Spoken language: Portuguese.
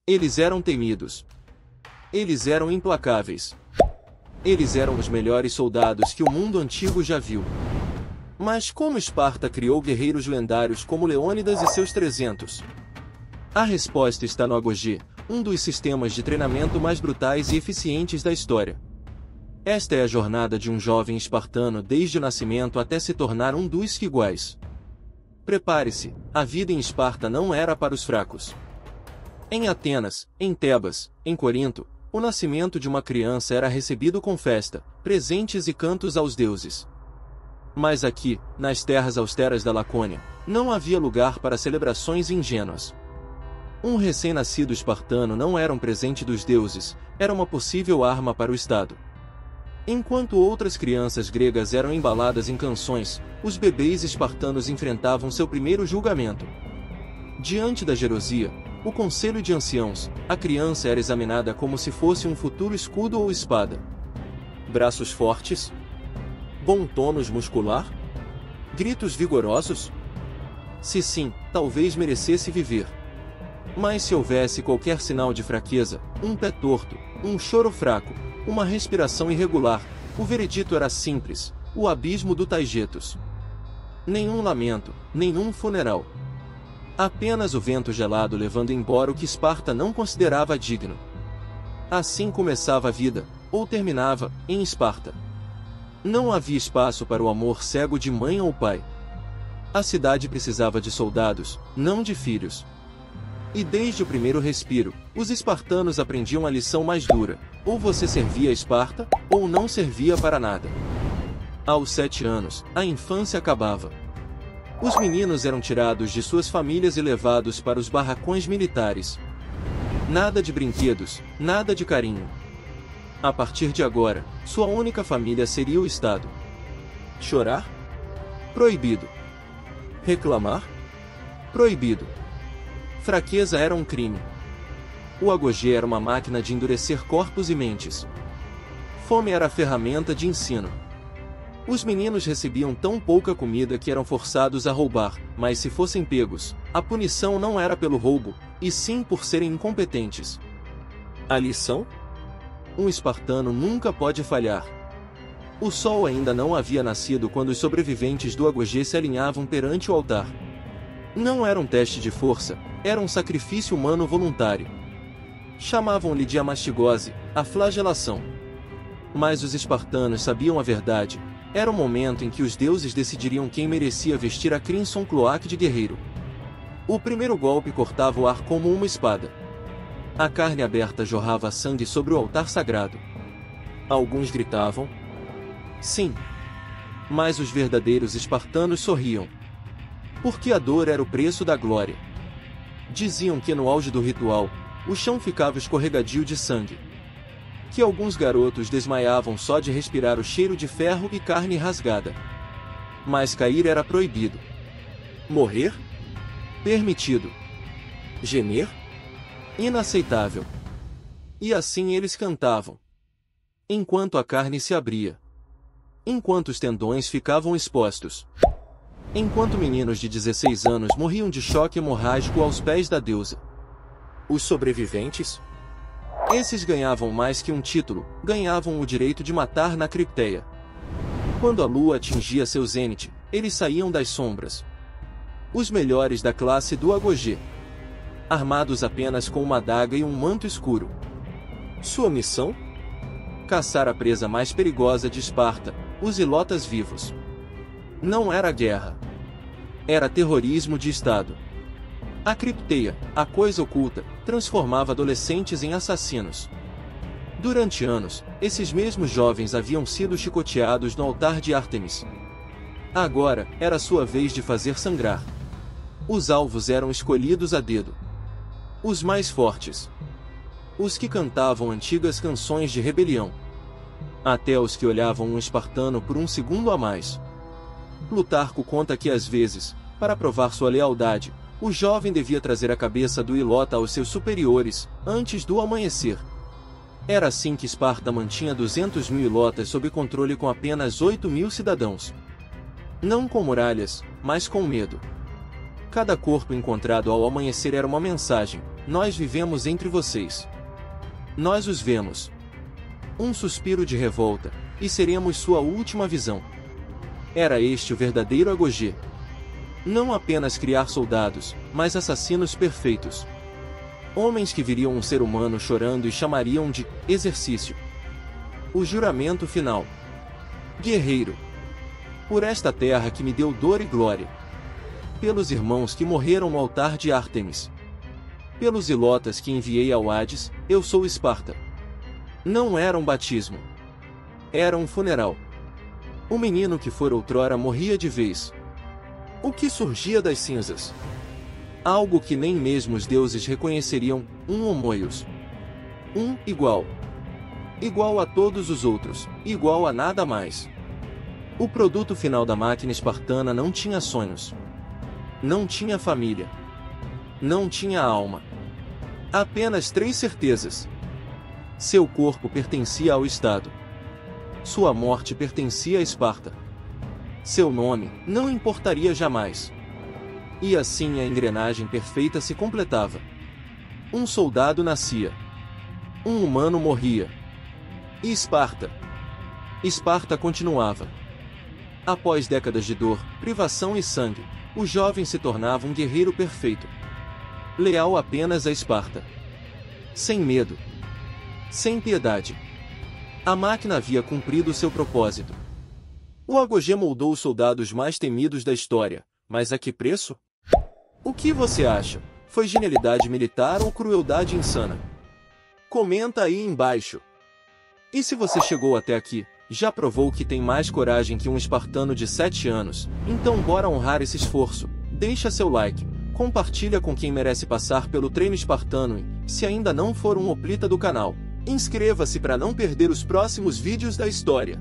Eles eram temidos. Eles eram implacáveis. Eles eram os melhores soldados que o mundo antigo já viu. Mas como Esparta criou guerreiros lendários como Leônidas e seus 300? A resposta está no Agogê, um dos sistemas de treinamento mais brutais e eficientes da história. Esta é a jornada de um jovem espartano desde o nascimento até se tornar um dos iguais. Prepare-se, a vida em Esparta não era para os fracos. Em Atenas, em Tebas, em Corinto, o nascimento de uma criança era recebido com festa, presentes e cantos aos deuses. Mas aqui, nas terras austeras da Lacônia, não havia lugar para celebrações ingênuas. Um recém-nascido espartano não era um presente dos deuses, era uma possível arma para o Estado. Enquanto outras crianças gregas eram embaladas em canções, os bebês espartanos enfrentavam seu primeiro julgamento. Diante da gelosia, o conselho de anciãos, a criança era examinada como se fosse um futuro escudo ou espada. Braços fortes? Bom tônus muscular? Gritos vigorosos? Se sim, talvez merecesse viver. Mas se houvesse qualquer sinal de fraqueza, um pé torto, um choro fraco, uma respiração irregular, o veredito era simples: o abismo do Taigetos. Nenhum lamento, nenhum funeral. Apenas o vento gelado levando embora o que Esparta não considerava digno. Assim começava a vida, ou terminava, em Esparta. Não havia espaço para o amor cego de mãe ou pai. A cidade precisava de soldados, não de filhos. E desde o primeiro respiro, os espartanos aprendiam a lição mais dura: ou você servia a Esparta, ou não servia para nada. Aos 7 anos, a infância acabava. Os meninos eram tirados de suas famílias e levados para os barracões militares. Nada de brinquedos, nada de carinho. A partir de agora, sua única família seria o Estado. Chorar? Proibido. Reclamar? Proibido. Fraqueza era um crime. O Agogê era uma máquina de endurecer corpos e mentes. Fome era a ferramenta de ensino. Os meninos recebiam tão pouca comida que eram forçados a roubar, mas se fossem pegos, a punição não era pelo roubo, e sim por serem incompetentes. A lição? Um espartano nunca pode falhar. O sol ainda não havia nascido quando os sobreviventes do Agogê se alinhavam perante o altar. Não era um teste de força, era um sacrifício humano voluntário. Chamavam-lhe de amastigose, a flagelação. Mas os espartanos sabiam a verdade: era o momento em que os deuses decidiriam quem merecia vestir a Crimson Cloak de guerreiro. O primeiro golpe cortava o ar como uma espada. A carne aberta jorrava sangue sobre o altar sagrado. Alguns gritavam: sim. Mas os verdadeiros espartanos sorriam. Porque a dor era o preço da glória. Diziam que no auge do ritual, o chão ficava escorregadio de sangue. Que alguns garotos desmaiavam só de respirar o cheiro de ferro e carne rasgada. Mas cair era proibido. Morrer? Permitido. Gemer? Inaceitável. E assim eles cantavam. Enquanto a carne se abria. Enquanto os tendões ficavam expostos. Enquanto meninos de 16 anos morriam de choque hemorrágico aos pés da deusa. Os sobreviventes? Esses ganhavam mais que um título, ganhavam o direito de matar na cripteia. Quando a lua atingia seu zênite, eles saíam das sombras. Os melhores da classe do Agogê. Armados apenas com uma adaga e um manto escuro. Sua missão? Caçar a presa mais perigosa de Esparta, os ilotas vivos. Não era guerra. Era terrorismo de Estado. A cripteia, a coisa oculta, transformava adolescentes em assassinos. Durante anos, esses mesmos jovens haviam sido chicoteados no altar de Ártemis. Agora, era sua vez de fazer sangrar. Os alvos eram escolhidos a dedo. Os mais fortes. Os que cantavam antigas canções de rebelião. Até os que olhavam um espartano por um segundo a mais. Plutarco conta que às vezes, para provar sua lealdade, o jovem devia trazer a cabeça do ilota aos seus superiores, antes do amanhecer. Era assim que Esparta mantinha 200.000 ilotas sob controle com apenas 8.000 cidadãos. Não com muralhas, mas com medo. Cada corpo encontrado ao amanhecer era uma mensagem: nós vivemos entre vocês. Nós os vemos. Um suspiro de revolta, e seremos sua última visão. Era este o verdadeiro Agogê. Não apenas criar soldados, mas assassinos perfeitos. Homens que viriam um ser humano chorando e chamariam de exercício. O juramento final. Guerreiro. Por esta terra que me deu dor e glória. Pelos irmãos que morreram no altar de Ártemis. Pelos ilotas que enviei ao Hades, eu sou Esparta. Não era um batismo. Era um funeral. O menino que fora outrora morria de vez. O que surgia das cinzas? Algo que nem mesmo os deuses reconheceriam, um homoios. Um igual. Igual a todos os outros, igual a nada mais. O produto final da máquina espartana não tinha sonhos. Não tinha família. Não tinha alma. Apenas 3 certezas. Seu corpo pertencia ao Estado. Sua morte pertencia a Esparta. Seu nome não importaria jamais. E assim a engrenagem perfeita se completava. Um soldado nascia. Um humano morria. E Esparta? Esparta continuava. Após décadas de dor, privação e sangue, o jovem se tornava um guerreiro perfeito. Leal apenas a Esparta. Sem medo. Sem piedade. A máquina havia cumprido seu propósito. O Agogê moldou os soldados mais temidos da história, mas a que preço? O que você acha? Foi genialidade militar ou crueldade insana? Comenta aí embaixo. E se você chegou até aqui, já provou que tem mais coragem que um espartano de 7 anos, então bora honrar esse esforço. Deixa seu like, compartilha com quem merece passar pelo treino espartano e, se ainda não for um hoplita do canal, inscreva-se para não perder os próximos vídeos da história.